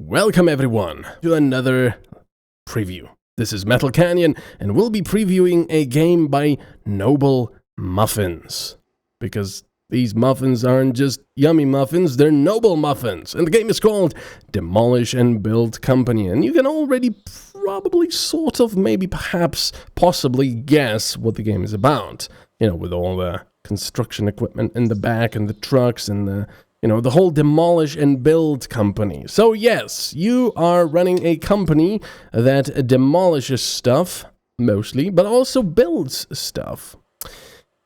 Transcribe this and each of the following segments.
Welcome everyone to another preview. This is MetalCanyon, and we'll be previewing a game by Noble Muffins. Because these muffins aren't just yummy muffins, they're noble muffins. And the game is called Demolish&Build Company. And you can already probably sort of, maybe, perhaps, possibly guess what the game is about. You know, with all the construction equipment in the back and the trucks and the whole Demolish&Build company. So yes, you are running a company that demolishes stuff, mostly, but also builds stuff.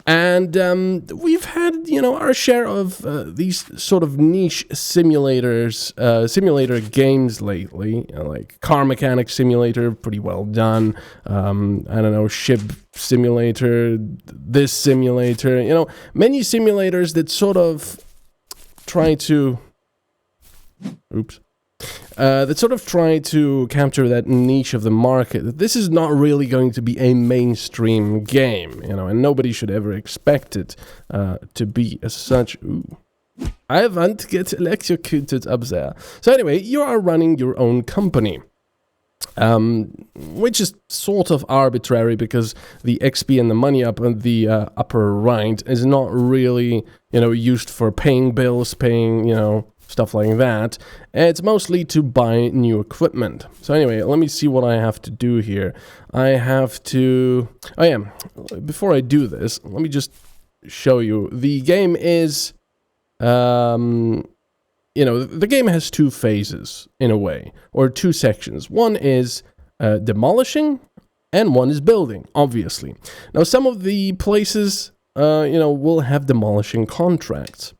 And we've had, our share of these sort of niche simulators, simulator games lately, like Car Mechanic Simulator, pretty well done. I don't know, Ship Simulator, this simulator, many simulators that sort of try to capture that niche of the market. This is not really going to be a mainstream game, and nobody should ever expect it to be as such. Ooh. I want to get electrocuted up there. So anyway, you are running your own company. Which is sort of arbitrary because the XP and the money up on the upper right is not really, used for paying bills, paying, stuff like that. It's mostly to buy new equipment. So anyway, let me see what I have to do here. I have to... Oh yeah, before I do this, let me just show you. The game is... the game has two phases, in a way, or two sections. One is demolishing, and one is building, obviously. Now, some of the places, will have demolishing contracts,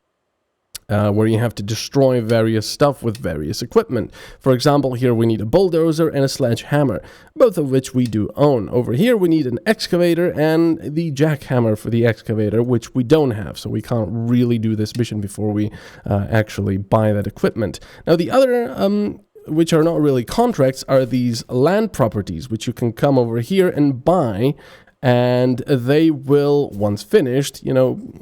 where you have to destroy various stuff with various equipment. For example, here we need a bulldozer and a sledgehammer, both of which we do own. Over here we need an excavator and the jackhammer for the excavator, which we don't have, so we can't really do this mission before we actually buy that equipment. Now the other, which are not really contracts, are these land properties, which you can come over here and buy, and they will, once finished,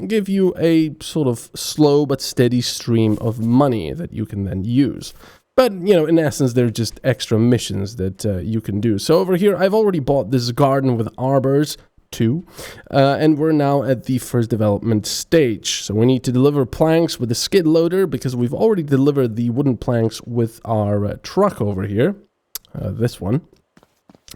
give you a sort of slow but steady stream of money that you can then use. But, in essence, they're just extra missions that you can do. So over here, I've already bought this garden with arbors, too, and we're now at the first development stage. So we need to deliver planks with the skid loader, because we've already delivered the wooden planks with our truck over here, this one.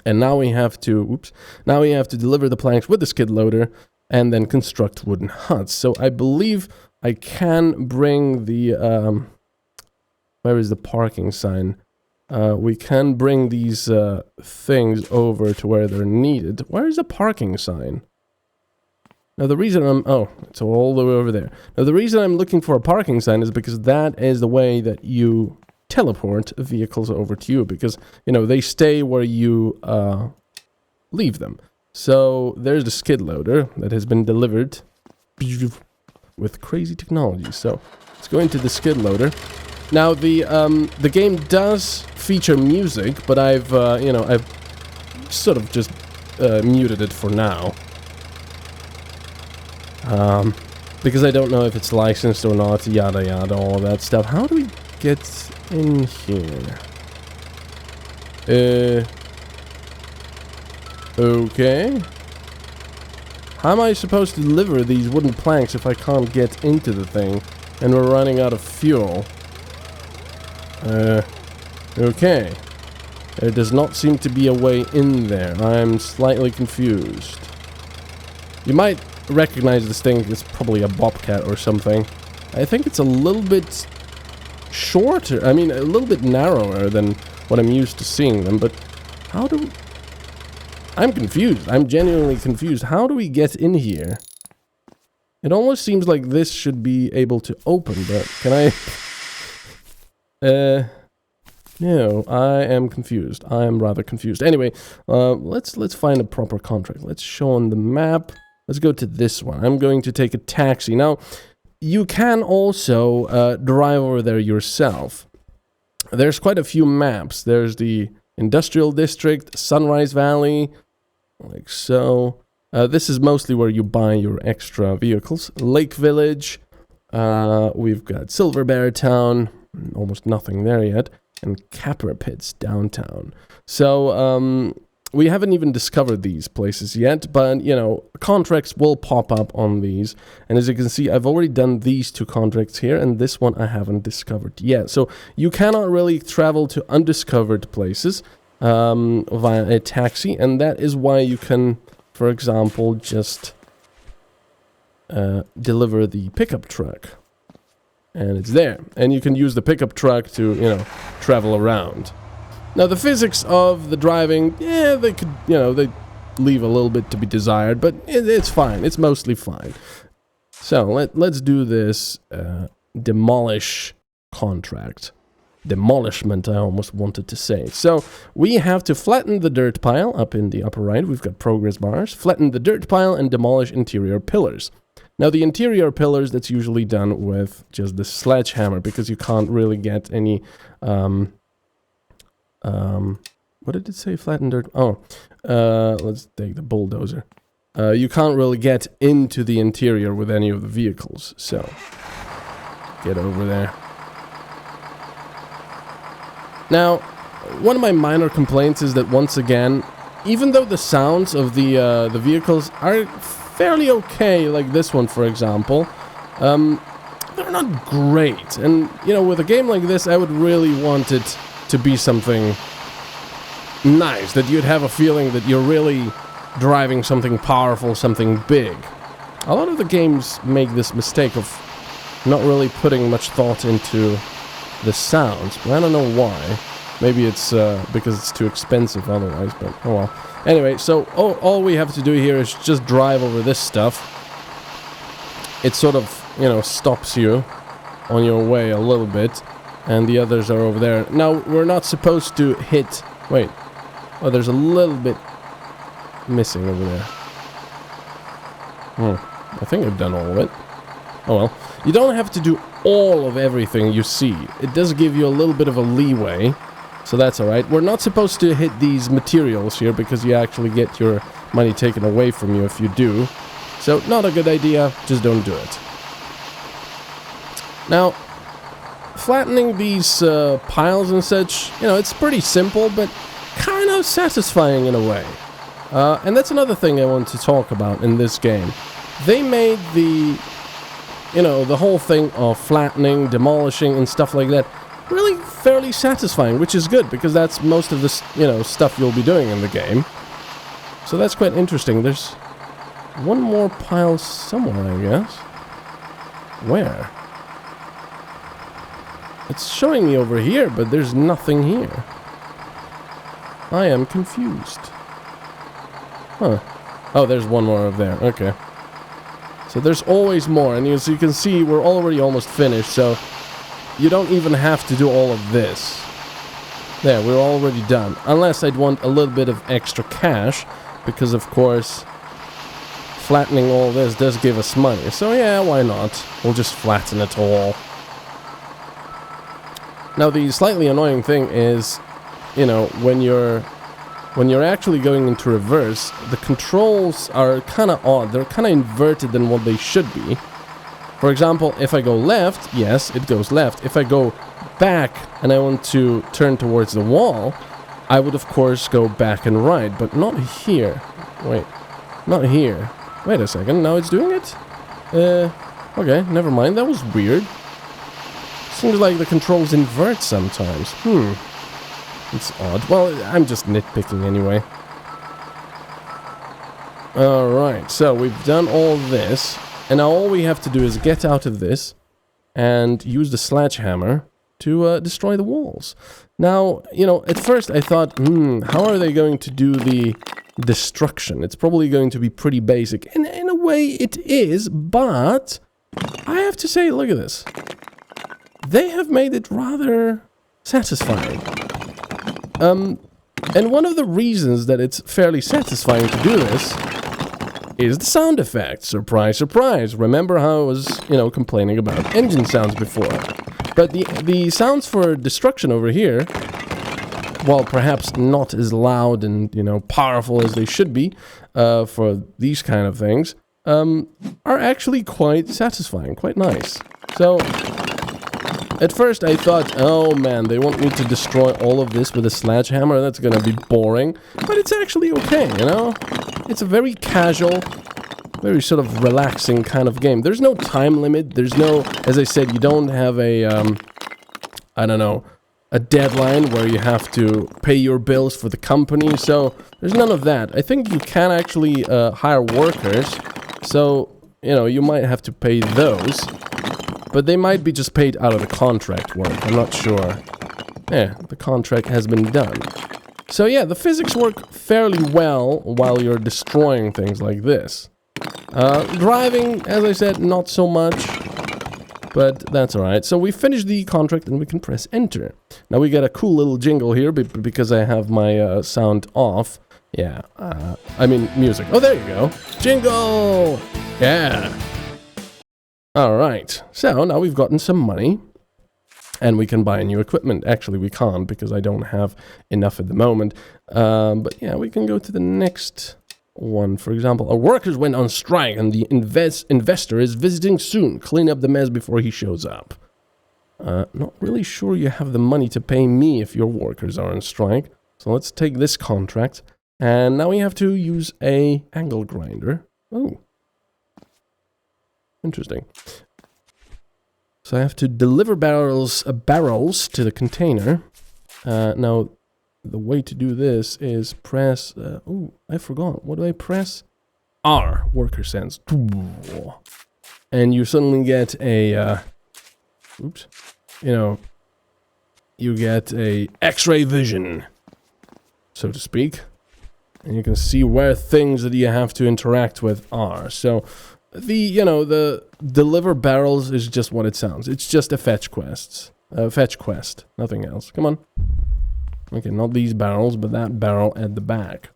And now we have to, deliver the planks with the skid loader and then construct wooden huts. So I believe I can bring the, where is the parking sign? We can bring these things over to where they're needed. Where is the parking sign? Now the reason it's all the way over there. Now the reason I'm looking for a parking sign is because that is the way that you teleport vehicles over to you, because they stay where you leave them. So there's the skid loader that has been delivered with crazy technology. So let's go into the skid loader. Now the game does feature music, but I've sort of just muted it for now, because I don't know if it's licensed or not, yada yada, all that stuff. How do we get in here? Okay. How am I supposed to deliver these wooden planks if I can't get into the thing and we're running out of fuel? Okay. There does not seem to be a way in there. I'm slightly confused. You might recognize this thing as probably a bobcat or something. I think it's a little bit shorter, a little bit narrower than what I'm used to seeing them, but I'm confused. I'm genuinely confused. How do we get in here? It almost seems like this should be able to open, but can I... No, I am confused. I am rather confused. Anyway, let's find a proper contract. Let's show on the map. Let's go to this one. I'm going to take a taxi. Now, you can also drive over there yourself. There's quite a few maps. There's the Industrial District, Sunrise Valley, like so. This is mostly where you buy your extra vehicles. Lake Village. We've got Silver Bear Town. Almost nothing there yet. and capper pits downtown. So, we haven't even discovered these places yet, but, you know, contracts will pop up on these. And as you can see, I've already done these 2 contracts here, and this one I haven't discovered yet. So you cannot really travel to undiscovered places via a taxi, and that is why you can, for example, just deliver the pickup truck. And it's there. And you can use the pickup truck to, you know, travel around. Now, the physics of the driving, yeah, they could, you know, they leave a little bit to be desired, but it's fine. It's mostly fine. So, let's do this demolish contract. Demolishment, I almost wanted to say. So, we have to flatten the dirt pile up in the upper right. We've got progress bars. Flatten the dirt pile and demolish interior pillars. Now, the interior pillars, that's usually done with just the sledgehammer, because you can't really get any... what did it say? Flatten dirt? Oh, let's take the bulldozer. You can't really get into the interior with any of the vehicles, so get over there. Now, one of my minor complaints is that once again, even though the sounds of the vehicles are fairly okay, like this one for example, they're not great. And you know, with a game like this, I would really want it to be something nice, that you'd have a feeling that you're really driving something powerful, something big. A lot of the games make this mistake of not really putting much thought into the sounds, but I don't know why. Maybe it's because it's too expensive otherwise, but oh well. Anyway, so all we have to do here is just drive over this stuff. It sort of, you know, stops you on your way a little bit, and the others are over there. Now, we're not supposed to hit... Wait. Oh, there's a little bit missing over there. I think I've done all of it. Oh well. You don't have to do all of everything you see. It does give you a little bit of a leeway, so that's alright. We're not supposed to hit these materials here, because you actually get your money taken away from you if you do. So, not a good idea. Just don't do it. Now, flattening these piles and such, you know, it's pretty simple, but kind of satisfying in a way. And that's another thing I want to talk about in this game. They made the, you know, the whole thing of flattening, demolishing, and stuff like that really fairly satisfying, which is good, because that's most of the, you know, stuff you'll be doing in the game. So that's quite interesting. There's one more pile somewhere, I guess. Where? It's showing me over here, but there's nothing here. I am confused. Huh. Oh, there's one more over there. Okay. So there's always more, and as you can see, we're already almost finished, so you don't even have to do all of this. There, we're already done. Unless I'd want a little bit of extra cash, because of course, flattening all this does give us money. So yeah, why not? We'll just flatten it all. Now, the slightly annoying thing is, you know, when you're actually going into reverse, the controls are kind of odd. They're kind of inverted than what they should be. For example, if I go left, yes, it goes left. If I go back and I want to turn towards the wall, I would of course go back and right, but not here. Wait, not here. Wait a second, now it's doing it? Okay, never mind, that was weird. Seems like the controls invert sometimes. It's odd. Well, I'm just nitpicking anyway. Alright, so we've done all this, and now all we have to do is get out of this and use the sledgehammer to destroy the walls. Now, you know, at first I thought, how are they going to do the destruction? It's probably going to be pretty basic. And in a way it is, but I have to say, look at this. They have made it rather satisfying. And one of the reasons that it's fairly satisfying to do this is the sound effects. Surprise, surprise. Remember how I was, you know, complaining about engine sounds before. But the sounds for destruction over here, while perhaps not as loud and, you know, powerful as they should be for these kind of things, are actually quite satisfying, quite nice. So, At first I thought, oh man, they want me to destroy all of this with a sledgehammer. That's gonna be boring. But it's actually okay, you know? It's a very casual, very sort of relaxing kind of game. There's no time limit. There's no, as I said, you don't have a, I don't know, a deadline where you have to pay your bills for the company. So there's none of that. I think you can actually hire workers. So, you know, you might have to pay those. But they might be just paid out of the contract work. I'm not sure. Yeah, the contract has been done. So yeah, the physics work fairly well while you're destroying things like this. Driving, as I said, not so much. But that's alright. So we finished the contract and we can press enter. Now we get a cool little jingle here because I have my sound off. Yeah, I mean music. Oh, there you go. Jingle! Yeah. Alright, so now we've gotten some money. And we can buy new equipment. Actually, we can't because I don't have enough at the moment. But yeah, we can go to the next one. For example, our workers went on strike and the investor is visiting soon. Clean up the mess before he shows up. Not really sure you have the money to pay me if your workers are on strike. So let's take this contract. And now we have to use a angle grinder. Oh. Interesting. So I have to deliver barrels to the container. Now, the way to do this is press... oh, I forgot. What do I press? R. Worker sense. And you suddenly get a... oops. You know, you get a X-ray vision, so to speak. And you can see where things that you have to interact with are. So... the deliver barrels is just what it sounds. It's just a fetch quest, nothing else. Come on. Okay, not these barrels, but that barrel at the back.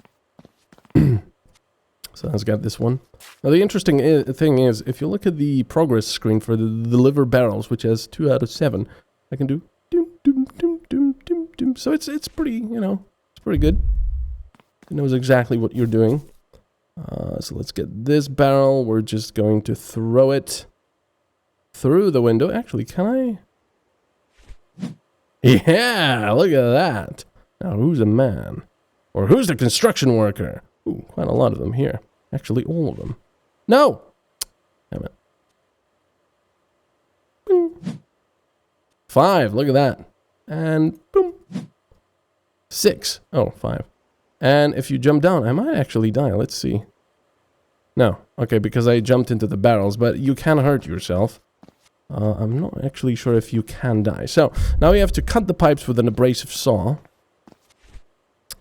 So let's get this one. Now the interesting thing is, if you look at the progress screen for the deliver barrels, which has 2 out of 7, I can do doom, doom, doom, doom, doom, doom. So it's pretty, it's pretty good. It knows exactly what you're doing. So let's get this barrel. We're just going to throw it through the window. Actually, can I? Yeah, look at that. Now, who's a man? Or who's the construction worker? Ooh, quite a lot of them here. Actually, all of them. No! Damn it. Boom. 5, look at that. And boom. 6. Oh, 5. And if you jump down, I might actually die. Let's see. No. Okay, because I jumped into the barrels, but you can hurt yourself. I'm not actually sure if you can die. So, now we have to cut the pipes with an abrasive saw.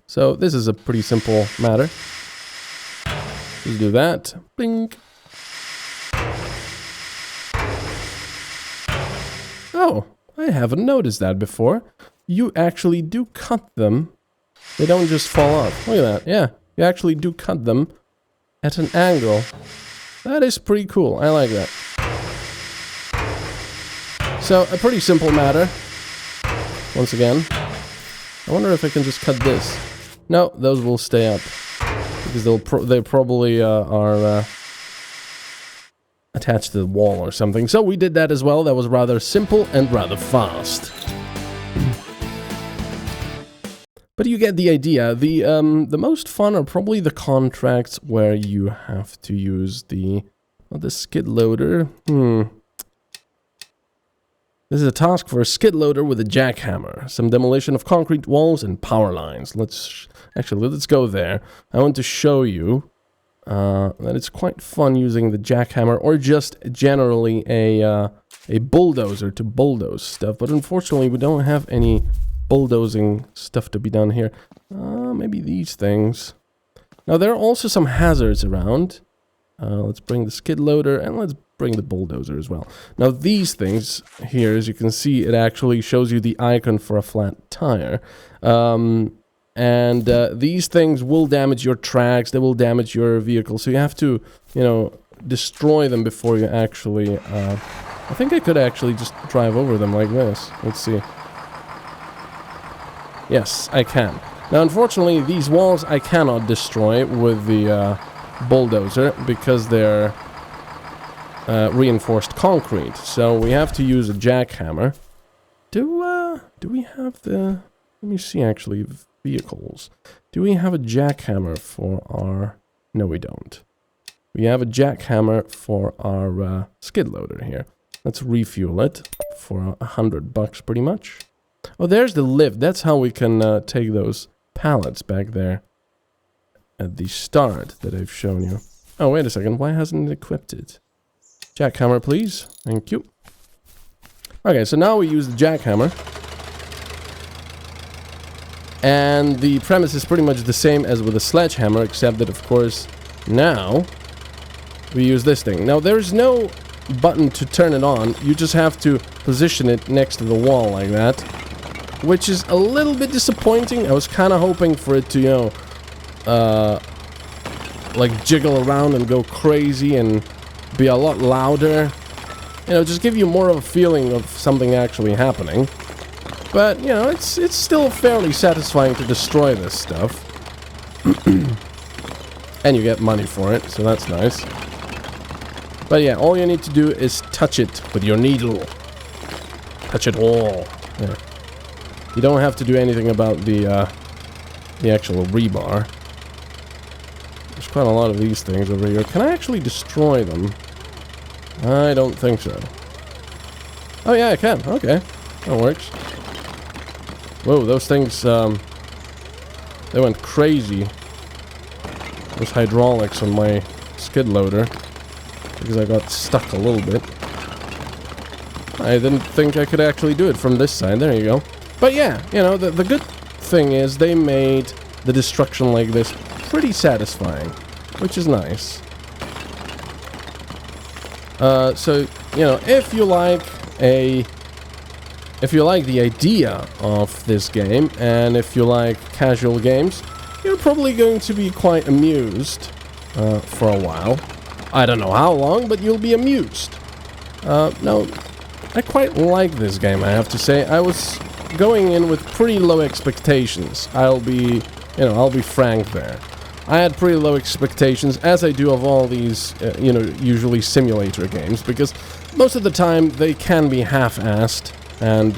So, this is a pretty simple matter. Just do that. Blink. Oh, I haven't noticed that before. You actually do cut them. They don't just fall off. Look at that. Yeah, you actually do cut them at an angle. That is pretty cool. I like that. So, a pretty simple matter. Once again. I wonder if I can just cut this. No, those will stay up. Because they probably are attached to the wall or something. So we did that as well. That was rather simple and rather fast. But you get the idea. The most fun are probably the contracts where you have to use the skid loader. This is a task for a skid loader with a jackhammer, some demolition of concrete walls and power lines. Let's go there. I want to show you that it's quite fun using the jackhammer or just generally a bulldozer to bulldoze stuff. But unfortunately, we don't have any bulldozing stuff to be done here. Maybe these things. Now there are also some hazards around. Let's bring the skid loader and let's bring the bulldozer as well. Now these things here, as you can see, it actually shows you the icon for a flat tire. And these things will damage your tracks, they will damage your vehicle, so you have to, destroy them before you actually, I think I could actually just drive over them like this. Let's see. Yes, I can. Now, unfortunately, these walls I cannot destroy with the bulldozer because they're reinforced concrete. So we have to use a jackhammer. have the... Let me see, actually, vehicles. Do we have a jackhammer for our... No, we don't. We have a jackhammer for our skid loader here. Let's refuel it for $100 pretty much. Oh, there's the lift. That's how we can take those pallets back there at the start that I've shown you. Oh, wait a second. Why hasn't it equipped it? Jackhammer, please. Thank you. Okay, so now we use the jackhammer. And the premise is pretty much the same as with the sledgehammer, except that, of course, now we use this thing. Now, there's no button to turn it on. You just have to position it next to the wall like that, which is a little bit disappointing. I was kind of hoping for it to, you know, like jiggle around and go crazy and be a lot louder. You know, just give you more of a feeling of something actually happening. But, you know, it's still fairly satisfying to destroy this stuff. And you get money for it, so that's nice. But yeah, all you need to do is touch it with your needle. Touch it all. Yeah. You don't have to do anything about the actual rebar. There's quite a lot of these things over here. Can I actually destroy them? I don't think so. Oh yeah, I can. Okay. That works. Whoa, those things, they went crazy. Those hydraulics on my skid loader. Because I got stuck a little bit. I didn't think I could actually do it from this side. There you go. But yeah, you know, the good thing is they made the destruction like this pretty satisfying. Which is nice. So, you know, if you like the idea of this game, and if you like casual games, you're probably going to be quite amused for a while. I don't know how long, but you'll be amused. Now, I quite like this game, I have to say. I was going in with pretty low expectations. I'll be frank there. I had pretty low expectations, as I do of all these, you know, usually simulator games, because most of the time they can be half-assed and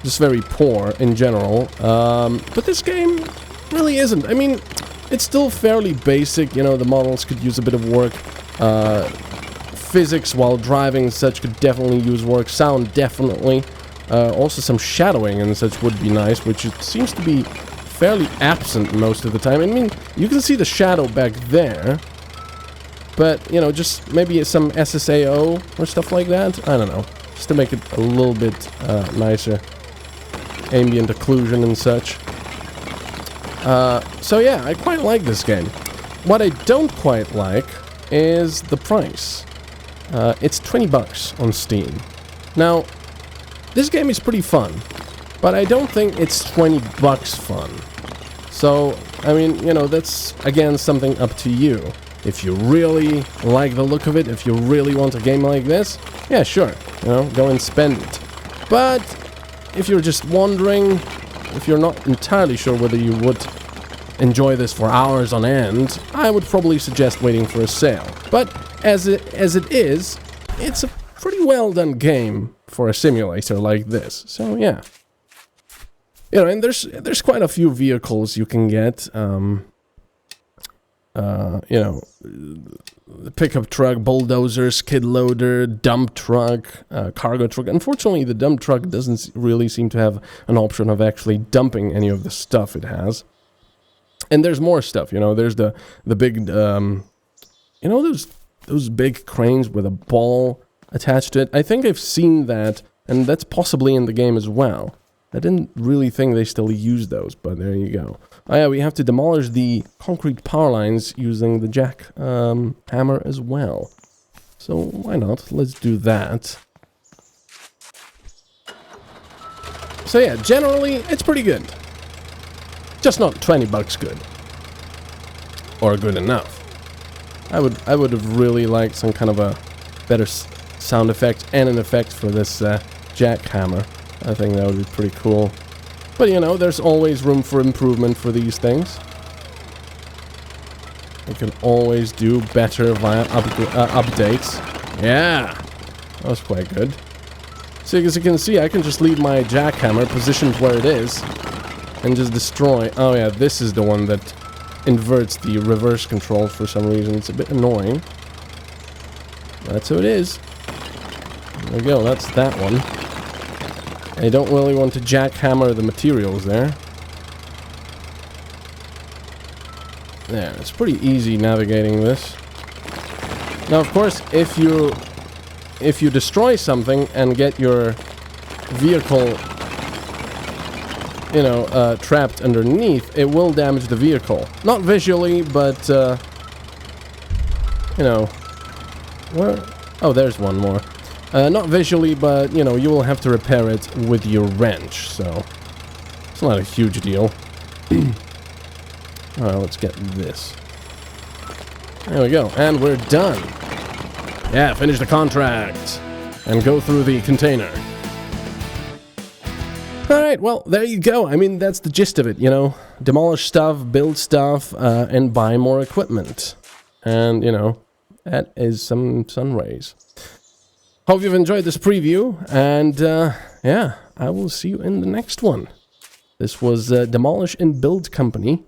just very poor in general. But this game really isn't. I mean, it's still fairly basic, you know, the models could use a bit of work. Physics while driving and such could definitely use work. Sound, definitely. Also some shadowing and such would be nice, which it seems to be fairly absent most of the time. I mean, you can see the shadow back there, but, you know, just maybe some SSAO or stuff like that. I don't know. Just to make it a little bit nicer. Ambient occlusion and such. So yeah, I quite like this game. What I don't quite like is the price. It's $20 on Steam. Now, this game is pretty fun, but I don't think it's $20 fun. So, I mean, you know, that's, again, something up to you. If you really like the look of it, if you really want a game like this, yeah, sure, you know, go and spend it. But if you're just wondering, if you're not entirely sure whether you would enjoy this for hours on end, I would probably suggest waiting for a sale. But as it is, it's a pretty well done game for a simulator like this. So yeah, you know, and there's quite a few vehicles you can get. You know, the pickup truck, bulldozer, skid loader, dump truck, cargo truck. Unfortunately, the dump truck doesn't really seem to have an option of actually dumping any of the stuff it has. And there's more stuff, you know, there's the big, you know, those big cranes with a ball attached to it. I think I've seen that, and that's possibly in the game as well. I didn't really think they still use those, but there you go. Oh yeah, we have to demolish the concrete power lines using the jack hammer as well. So why not? Let's do that. So yeah, generally it's pretty good. Just not $20 good. Or good enough. I would have really liked some kind of a better sound effect and an effect for this jackhammer. I think that would be pretty cool. But you know, there's always room for improvement for these things. You can always do better via updates. Yeah, that was quite good. So as you can see, I can just leave my jackhammer positioned where it is and just destroy. Oh yeah, this is the one that inverts the reverse control for some reason. It's a bit annoying. That's who it is. There we go, that's that one. I don't really want to jackhammer the materials there. There, it's pretty easy navigating this. Now, of course, if you destroy something and get your vehicle, you know, trapped underneath, it will damage the vehicle. Not visually, but, you know, where? Oh, there's one more. Not visually, but, you know, you will have to repair it with your wrench, so it's not a huge deal. Alright, let's get this. There we go, and we're done. Yeah, finish the contract and go through the container. Alright, well, there you go. I mean, that's the gist of it, you know. Demolish stuff, build stuff, and buy more equipment. And, you know, that is some sun rays. Hope you've enjoyed this preview, and yeah, I will see you in the next one. This was Demolish&Build Company,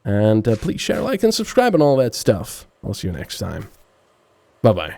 and please share, like, and subscribe and all that stuff. I'll see you next time. Bye-bye.